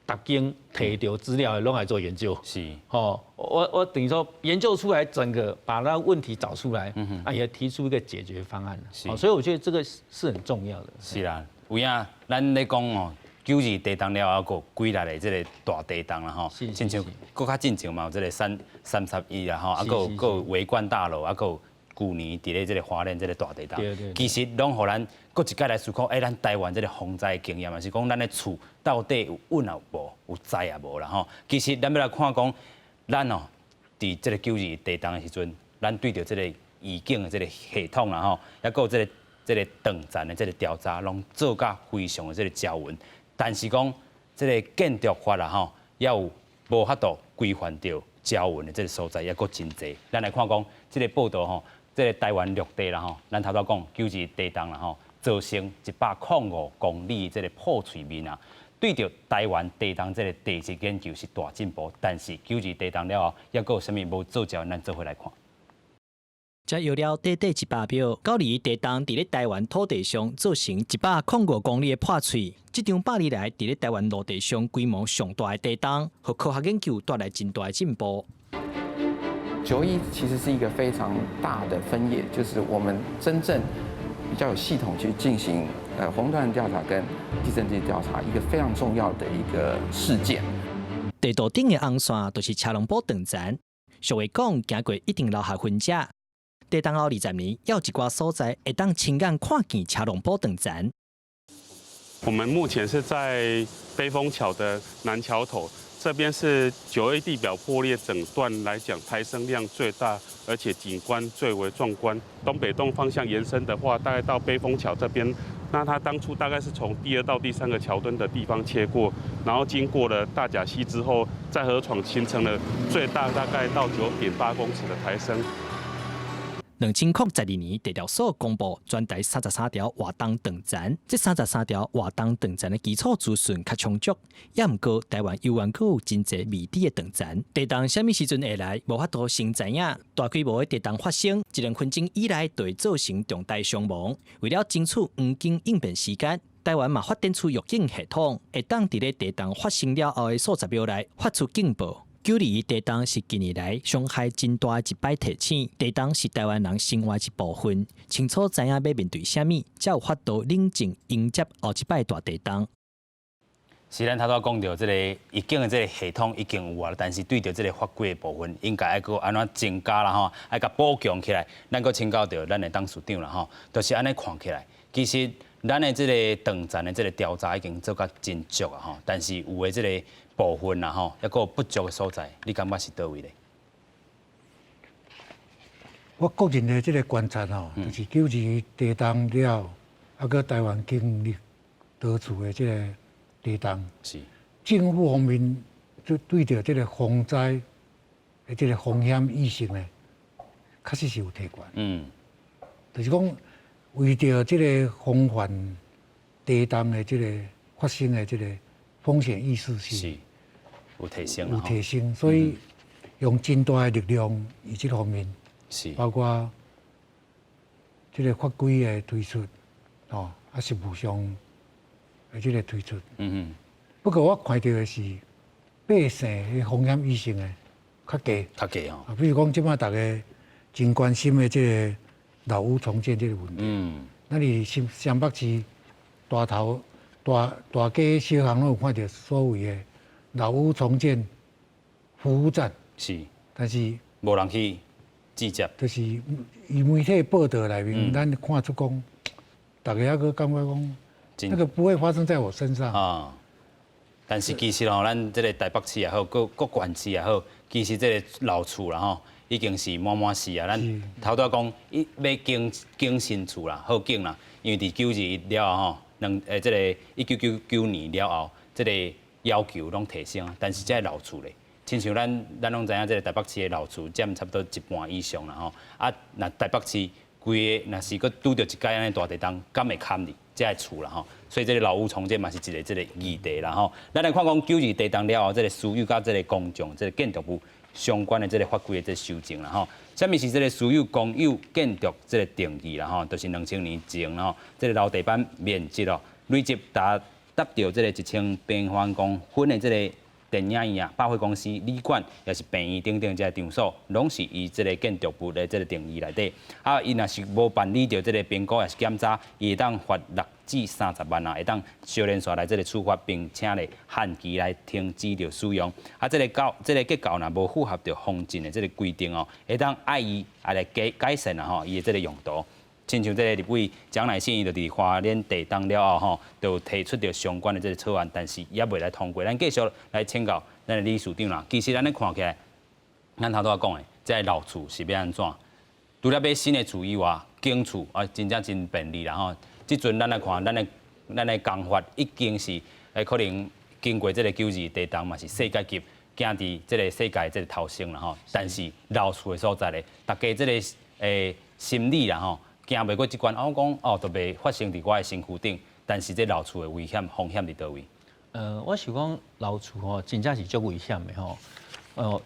逐间摕到资料拢来做研究，是，哦，我等于说研究出来整个把那问题找出来，也提出一个解决方案，所以我觉得这个是很重要的。是啦，有影咱咧讲哦，9·2地震了后，佫几来的这个大地震啦吼，亲像佫较进前嘛有这个31啦吼，啊佫有维冠大楼，啊佫有去年伫咧这个花莲这个大地震，其实拢互咱佫一届来思考，咱台湾这个防灾经验，嘛是讲咱的厝到底有稳啊无，有灾啊无啦吼。其实咱要来看讲，咱哦，伫这个9·2地震的时阵，咱对着这个预警的这个系统啦吼，也佫有这个断层的这个调查，拢做甲非常的这个交稳。但是讲这个建筑法啦吼，也有无法度规范到交稳的这个所在，也佫真济。咱来看讲这个报道吼。这个台湾陆地啦吼，咱头先讲9·2地震啦吼，造成105公里这个破碎面啊。对着台湾地震这个地质研究是大进步，但是9·2地震了后，也佫有啥物无做到，咱做回来看。才有了短短100秒，9·2地震伫咧台湾土地上造成105公里的破碎。这场100年来伫咧台湾陆地上规模上大的地震，和科学研究带来真大的进步。9·1其实是一个非常大的分野，就是我们真正比较有系统去进行红断调查跟地震地调查一个非常重要的一个事件。地图顶的红线就是车龙堡断层，俗话讲，行过一定留下痕迹。地震后20年，有一寡所在会当亲眼看见车龙堡断层。我们目前是在北风桥的南桥头。这边是9·2地表破裂整段来讲，抬升量最大，而且景观最为壮观。东北东方向延伸的话，大概到北风桥这边，那它当初大概是从第2到第3个桥墩的地方切过，然后经过了大甲溪之后，在河床形成了最大概到9.8公尺的抬升。2012年，地调所公布全台33条活动断层，这33条活动断层的基础资讯较充足，也毋过台湾犹原阁有真侪未知的断层。地震什么时阵会来，无法度先知影。大规模的地震发生，1分钟以内就会造成重大伤亡。为了争取黄金应变时间，台湾嘛发展出预警系统，会当伫咧地震发生了后的数十秒内发出警报。9·2地震是近年来伤害真大的一摆提醒，地震是台湾人生活一部分，清楚知影要面对啥物，才有法度冷静迎接后一摆大地震。是咱头先讲到这个预警的这个系统已经有啊，但是对着这个法规的部分，应该要搁安怎增加啦吼，要甲补强起来。咱搁请教到咱的董事长啦吼，就是安尼看起来，其实咱的这个断层的这个调查已经做甲真足啊吼，但是有的这个部分啦吼，还有不足的所在，你感觉是倒位咧？我个人的这个观察吼，就是9·2地震了，啊个台湾经历多处的这个地震，是政府方面对着这个防灾的这个风险意识呢，确实是有提悬。就是讲为着这个防范地震的这个发生的这个风险意识是有提升，有提升，所以用真大的力量以这方面，是包括这个法规的推出，啊实务上的这个推出。不过我看到的是，百姓的风险意识呢较低。较低吼。啊，比如讲，即摆大家真关心的这个老屋重建这个问题。咱伫湘北市大头大街小巷拢有看到所谓的老屋重建服务站。是。但是无人去直接。就是以媒体报道内面，咱看出讲，大家还个感觉讲，那个不会发生在我身上。啊。但是其实吼，咱这个台北市也好，各县市也好，其实这个老厝啦吼，已经是满市啊。咱头拄讲，要更新厝啦，好建啦。因为伫92了后吼，这个1999年了后，这个要求拢提升，但是这个老厝咧，亲像咱拢知影，这个台北市的老厝占差不多一半以上啦吼。啊，那台北市规个若是佮拄着一届安尼大地震，敢会堪哩？这个厝啦吼，所以这个老屋重建嘛是一个这个议题啦吼。咱来看讲92地震了后，这个私有甲这个公众，这个建筑物相关的这个法规的这个修正啦吼。什么是这个私有公有建筑这个定义啦吼？就是2000年前啦吼，这个楼地板面积哦，累积达到这个1000平方公分的这个电影院啊、百货公司、旅馆，也是病院等等这个场所，拢是以这个建筑物的这个定义内底。啊，伊若是无办理着这个评估也是检查，伊会当罚6至30万啊，会当小连续来这个处罚，并且咧限期来停止着使用。啊，这个结构若无符合着防震的这个规定哦，会当爱伊来改善啊吼，伊的这个用途。亲像这个立委蒋乃馨，伊就伫花莲地震了后吼，就提出着相关的这个草案，但是也未来通过。咱继续来请教咱的理事长啦。其实咱咧看起来，咱头拄仔讲的，这老厝是要安怎？除了买新的厝以外，旧厝啊，真正真便利啦吼。即阵咱来看，咱的工法已经是可能经过这个92地震嘛，是世界级，行伫这个世界这个头先啦吼。但是老厝的所在咧，大家这个心理啦吼。行袂过即关，我讲哦，就袂发生伫我的身躯顶。但是这老厝的危险风险伫倒位？我想讲老厝吼，真正是足危险的吼。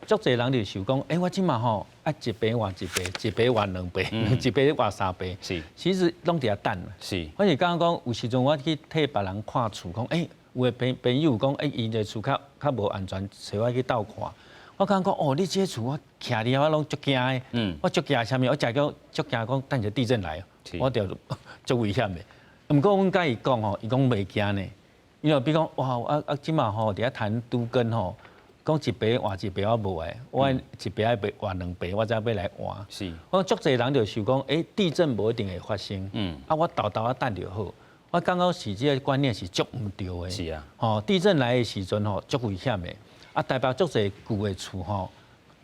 足侪人就想讲，我即马吼啊一倍换一倍，一倍换2倍，一倍换3倍。是，其实拢伫遐等。是，我是刚刚讲，有时阵我去替别人看厝，讲有的朋友讲，伊个厝较无安全，找我去斗看。我刚讲哦，你这厝我徛伫遐，我拢足惊的。我足惊啥物？我真叫足惊讲，等下地震来，我就足危险的。毋过阮甲伊讲吼，伊讲袂惊呢。因为比如讲哇，即马吼伫遐谈都更吼，讲一倍换一倍我无诶，我一倍要换2倍，我才要来换。是。我足侪人就想讲，地震无一定会发生。我豆啊等就好。我感觉是这个观念是足毋对的。是啊。吼，地震来的时阵吼，足危险的。台北足侪旧的厝吼，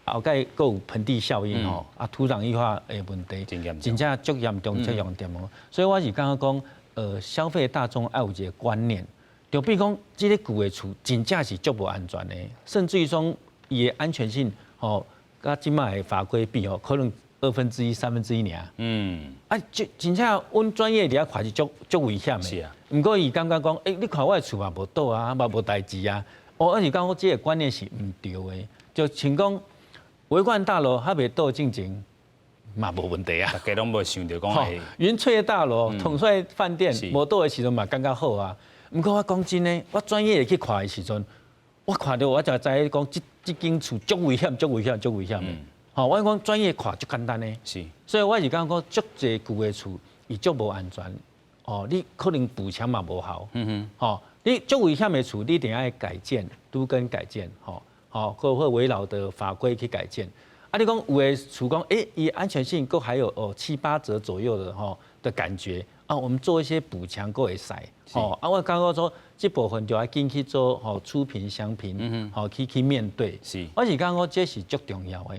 后盖佫有盆地效应吼，土壤异化的问题，真正足严重、足严重哦。所以我是感觉讲，消费大众要有一个观念，就比如讲，这个旧的厝真正是足无安全的，甚至于说伊的安全性吼，甲即卖的法规比吼，可能1/2、1/3尔。真正阮专业伫遐看是足危险的。是啊。毋过伊感觉讲，你看我的厝嘛无倒啊，嘛无代志啊。而且讲我这个观念是唔对的，就像讲维冠大楼还未倒进前嘛无问题啊。大家拢无想到讲会。云翠大楼、统帅饭店无倒的时阵嘛感觉好啊。毋过我讲真诶，我专业去看的时阵，我看到我就知影讲这间厝足危险、足危险、足危险的。我讲专业看足简单的。是。所以我是讲足侪旧的厝伊足无安全。你可能补强嘛无效。你足危险的厝，你一定要改建，都跟改建，或围绕的法规去改建。你讲有的厝讲，伊安全性够还有7、8折左右的感觉我们做一些补强够会使。我刚刚说这部分就要紧去做初评、详评，去面对。是，我是刚刚这是足重要的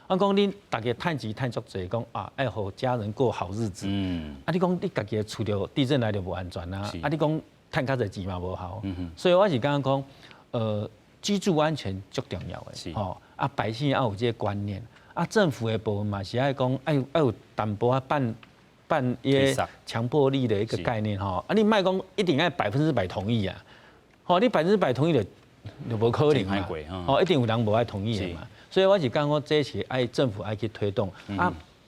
我讲恁大家趁钱趁足济，讲要和家人过好日子。你讲你家己的厝着地震来就无安全啊。你讲趁较侪钱嘛无效，所以我是刚刚讲，居住安全足重要的，百姓要有这个观念，政府的部门嘛是爱讲，要有淡薄办一个强迫力的一个概念你莫讲一定要100%同意啊，你100%同意就无可能嘛，一定有人无爱同意的嘛，所以我是刚刚这是爱政府爱去推动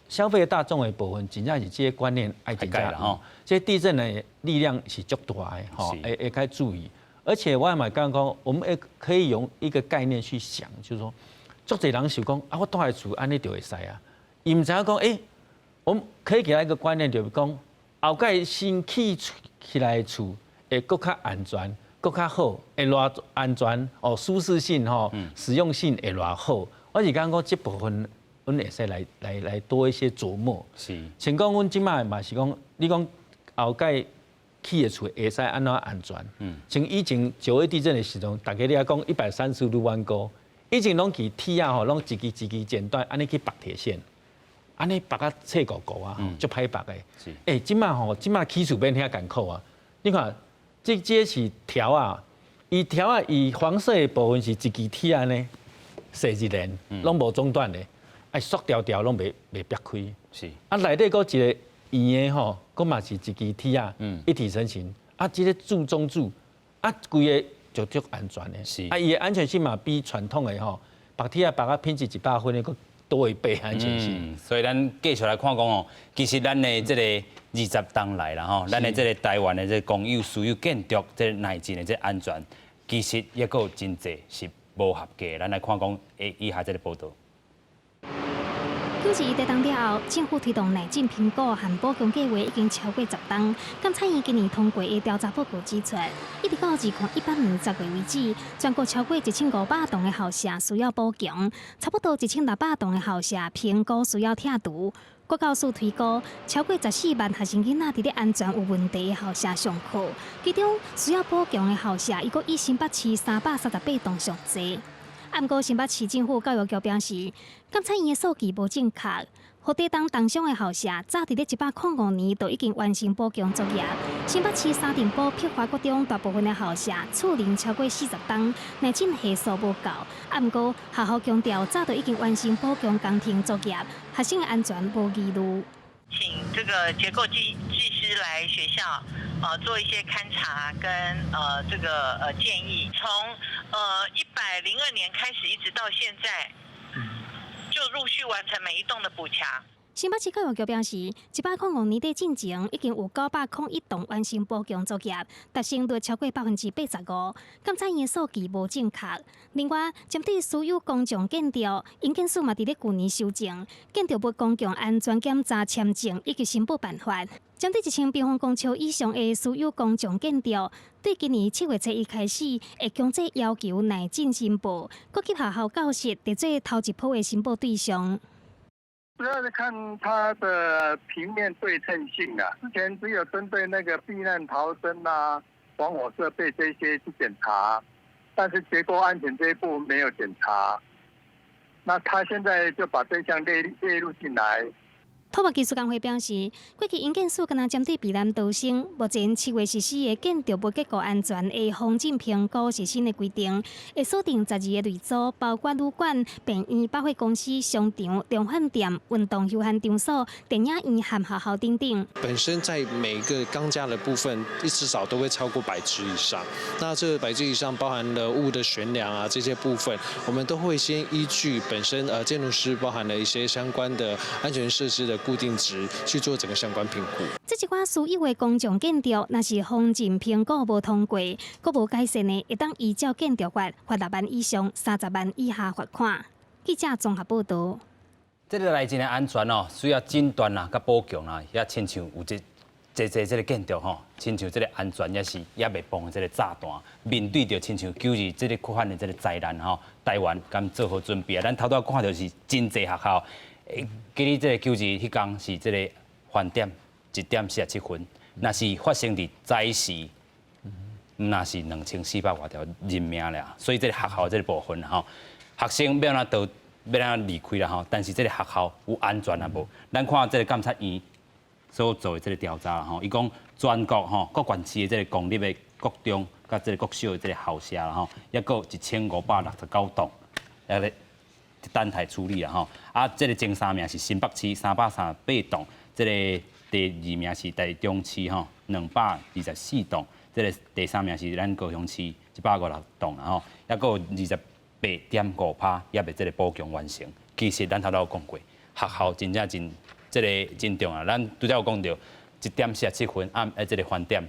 消费大众的部分，真正是这些观念爱增加这地震的力量是足大的会较注意。而且我也买刚刚，我们也可以用一个概念去想，就是说，足侪人想讲啊，我住在厝安尼就会使啊，伊唔知影讲，我们可以给他一个观念，就是讲，后盖新起来的厝会更较安全，更较好，会偌安全哦，舒适性实用性会偌好。我是感觉这部分，阮会使来多一些琢磨。是，像讲阮即摆嘛是讲，你讲后盖起的厝会使安怎安全？像以前9·2地震的时阵，大家咧讲130度弯钩，以前拢去铁啊拢一支剪断，安尼去绑铁线，安尼绑啊脆糊糊啊，足歹绑的。是，即摆起厝变遐艰苦啊！你看，这是条啊，伊黄色的部分是一支铁安尼，细一连，拢无中断的，塑条拢袂裂开。是，内底佫一个圆的佫嘛是一支铁啊，一体成型。这个中柱，规个就足安全的。是，伊的安全性嘛比传统的绑铁绑啊品质100分的佫多一倍安全性。所以咱继续来看讲其实咱的这个20当来啦咱的这个台湾的这公有私有建筑这内建的这安全，其实也有真济是无合格的。咱来看讲以下这个报道。9日地震了后，政府推动内建评估和补强计划已经超过10档。监察院今年通过的调查报告指出，一直到2018年10月为止，全国超过1500栋的校舍需要补强，差不多1600栋的校舍评估需要拆除。国教署推估，超过14万学生囡仔伫咧安全有问题的校舍上课，其中需要补强的校舍，伊个以新北市338栋上侪。不过，新北市政府教育局表示，监察院的数据无正确，和地震当伤的校舍，早伫咧105年就已经完成补强作业。新北市沙尘堡批发国中大部分的校舍厝龄超过40栋，内建系数无够。不过，学校强调早就已经完成补强工程作业，学生的安全无疑虑。请这个结构技师来学校，做一些勘察跟这个建议。从102年开始，一直到现在，就陆续完成每一栋的补强。新北市教育局表示，105年底进前已经有901栋完成补强作业，达成率超过85%。监察院数据无正确。另外，针对私有公众建筑，营建署嘛伫咧去年修正建筑物公共安全检查签证以及申报办法。针对1000平方公尺以上的私有公众建筑，对今年7月1日开始，会强制要求内建申报，各级学校教室得做头一波的申报对象。主要是看它的平面对称性啊，之前只有针对那个避难逃生啊、防火设备这些去检查，但是结构安全这一步没有检查。那他现在就把这项列入进来。土木技术工会表示，过去营建署敢若针对避难逃生，目前7月实施的建筑物结构安全的风险评估是新的规定，会锁定12个类组，包括旅馆、病院、百货公司、商场、量贩店、运动休闲场所、电影院和学校等等。本身在每个钢架的部分，至少都会超过100支以上。那这100支以上包含了物的悬梁啊这些部分，我们都会先依据本身建筑师包含了一些相关的安全设施的固定值去做整个相关评估。这一寡私有的公众建筑，若是风险评估无通过，阁无改善的，会当依照建筑法罚6万以上30万以下罚款。记者综合报道。这个内建的安全需要诊断甲补强也亲像有这个建筑亲像这个安全也是也袂崩的这个炸弹，面对着亲像9·2这个扩反的这个灾难台湾敢做好准备啊？咱头拄看到是真济学校。记哩这个9·2迄天是这个饭点1点47分，那是发生伫早时，那是2400多条人命了。所以这个学校这个部分学生要安离开啦但是这个学校有安全啊无？咱看这个监察院所做的这个调查啦伊讲全国各县市的这个公立的国中甲这个国小的这个校舍啦也有1569栋，等待处理啦这个前3名是新北市338栋，这个第2名是台中市224栋，这个第3名是咱高雄市156栋啦也有28.5%也未这个补强完成。其实咱头有讲过，学校真正真重要。咱拄则有讲到1点47分这个饭点，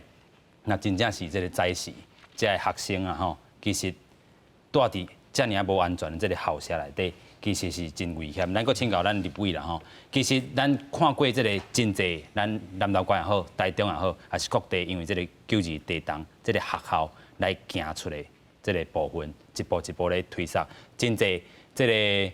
那真正是这个早时这个学生啊吼，其实住伫遮尔啊无安全的这个校舍内底，其实是真危险。咱搁请教咱立委啦吼，其实咱看过这个真济，咱南投县也好，台中也好，还是各地因为这个9二地动，这个学校来行出来这个部分，一步一步咧推塞，真济这个。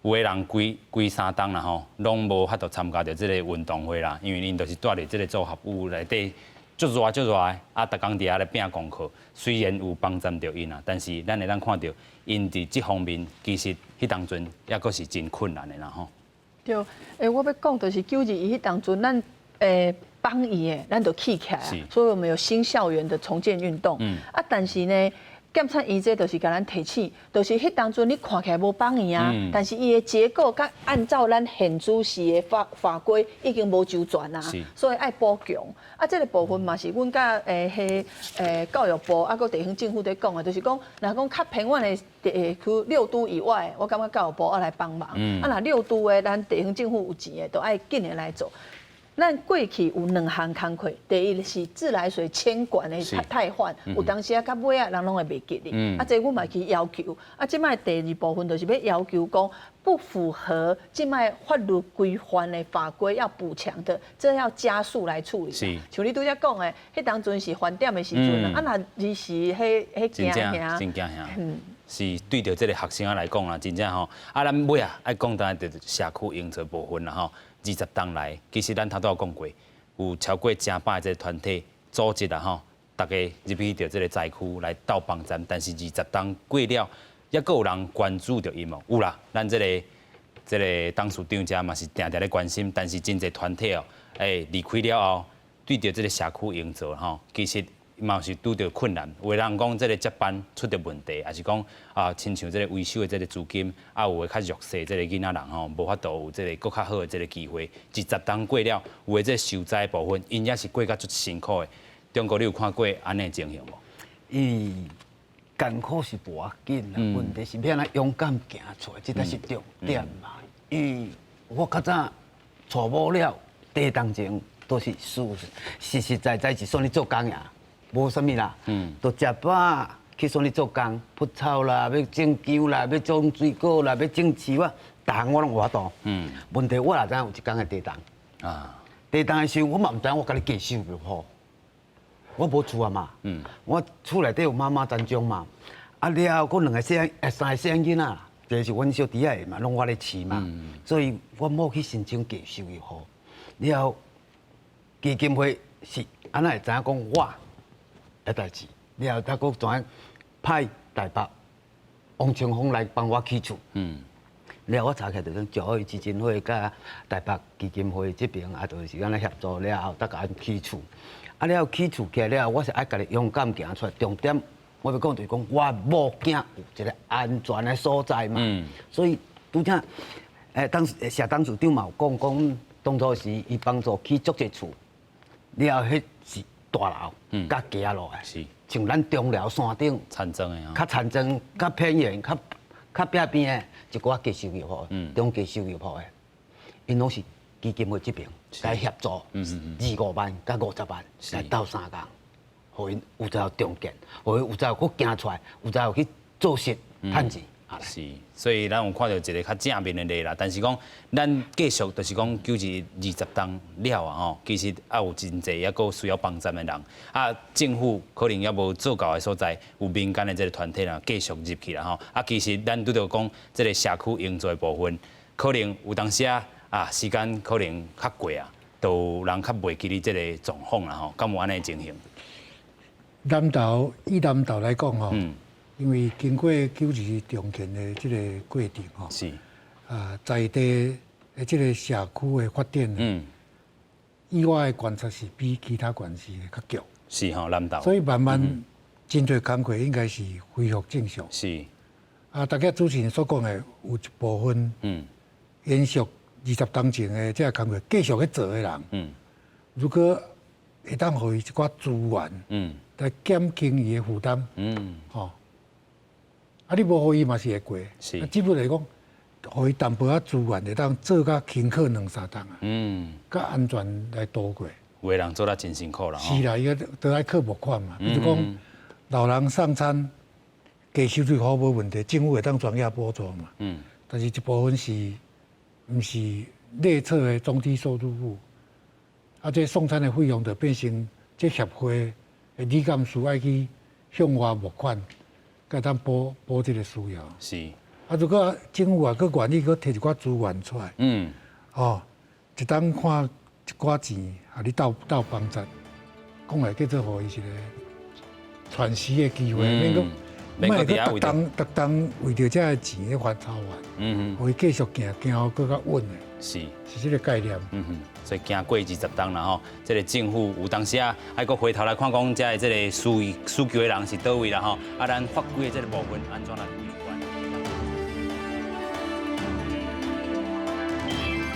有个人规3冬啦吼，拢无法度参加着即个运动会啦，因为因就是住伫即个组合屋内底，足热的，啊，逐工伫遐咧拼功课。虽然有帮助着因啊，但是咱会当看到因伫即方面，其实迄当阵抑阁是真困难的啦吼。对，我要讲就是921迄当阵，咱帮伊的，咱就起起来，所以我们有新校园的重建运动。但是呢。检察院这就是甲咱提醒，就是迄当阵你看起来无帮伊啊，但是伊的结构甲按照咱现主时的法规已经无周全啊，所以爱补强。啊，这个部分嘛是阮甲教育部啊，搁地方政府在讲的，就是讲，若讲较偏远的地区6都以外，我感觉教育部要来帮忙。啊，若6都的咱地方政府有钱的，都爱紧的来做。咱过去有2项工课，第一是自来水牵管的汰换，有当时啊到尾啊人拢会袂记哩，啊这阮嘛去要求，啊即摆第2部分就是要要求讲不符合即摆法律规范的法规要补强的，这要加速来处理。像你拄则讲的，迄当阵是返点的时阵啊，若你是迄惊吓，真惊吓。是对着这个学生来讲啦，真正吼，啊咱尾啊爱讲当然就社区营造部分啦吼。20冬来，其实咱头拄有讲过，有超过正百个这个团体组织啦吼，大家入去到这个灾区来斗帮站，但是20冬过了，抑阁有人关注着因无？有啦，咱这个董事长遮嘛是定定咧关心，但是真侪团体哦，离开了后，对着这个社区营造吼，其实嘛是拄着困难。有人讲这个接班出着问题，还是讲啊，亲像这个维修的这个资金，啊有的较弱势这个囡仔人吼，无法度有这个更较好的这个机会。20冬过了，有的这受灾部分，因也是过甲足辛苦的。中国你有看过安尼情形无？艰苦是无要紧啦，问题是要安勇敢行出来，这才是重点嘛。我较早娶某了，地动前都是实实在在是算你做工呀。无啥物啦，就食饱去选你做工，铺草啦，要种姜啦，要种水果啦，要种树啊，逐项我拢有法度。问题我也知影有一天的地动啊，地动的时候我嘛唔知我甲你继续就好，我无厝啊嘛，我厝内底有妈妈残障嘛，啊了后佫2个3个小囡仔，一个是阮小弟仔嘛，拢我咧饲嘛，所以我冇去申请继续又好。了后基金会是安那会知影讲我的代志，了后再佫怎派台北王清峰来帮我起厝。了后我查起来就是921基金会甲台北基金会这边啊，就是安尼协助了后，再甲因起厝。啊了后起厝起来了后，我是爱家己勇敢行出来。重点我要讲就是讲，我某囝有一个安全的所在嘛。所以拄则谢董事长嘛有讲当初时伊帮助起足济厝，了后迄是大楼，甲街路的，像咱中寮山顶残障的较残障、较偏远、较边边的，一寡低收入户，中低收入户的，因拢是基金会这边来协助，25万甲50万来斗3工，互因有才有中建，互因有才有佫行出来，有才有去做事趁钱。是，所以咱有看到一个较正面的例啦。但是讲，咱继续就是讲，921 20冬了啊吼，其实也有真济抑佫需要帮助的人。啊，政府可能也无做够的所在，有民间的这个团体啦，继续入去啦吼。啊，其实咱拄着讲，这个社区营造的部分，可能有当时啊时间可能较过啊，都有人较袂记哩这个状况啦吼，敢有安尼情形？以南投来讲吼。因为经过921重建的这个过程吼，是在地的这个社区的发展，以我的观察是比其他县市较强。是吼，南投。所以慢慢真侪工课应该是恢复正常。是大家主持人所讲的有一部分，延续20冬前的这个工课继续去做的人，如果会当互伊一寡资源，来减轻伊的负担，吼。你无互伊嘛是会过，基本来讲，互伊淡薄仔资源，会当做甲轻巧2、3冬啊，甲安全来度过。有的人做得真辛苦啦。是啦，伊个都爱靠募款嘛，比如讲老人送餐加收费好无问题，政府会当专业补助嘛。但是一部分是毋是列册的中低收入户，这送餐的费用就变成这协会的理监事爱去向外募款，甲当补这个需要。是。如果政府也佮愿意佮摕一寡资源出来，一当看一寡钱，你斗帮助，讲来叫做互伊一个喘息的机会，免佮逐当为着这个钱咧烦操烦，互伊继续行好更较稳的。是这个概念。所以行过20档啦吼，这个政府有当时啊，还佫回头来看讲，这个需求的人是倒位啦吼，咱法规的这个部分安怎来处理？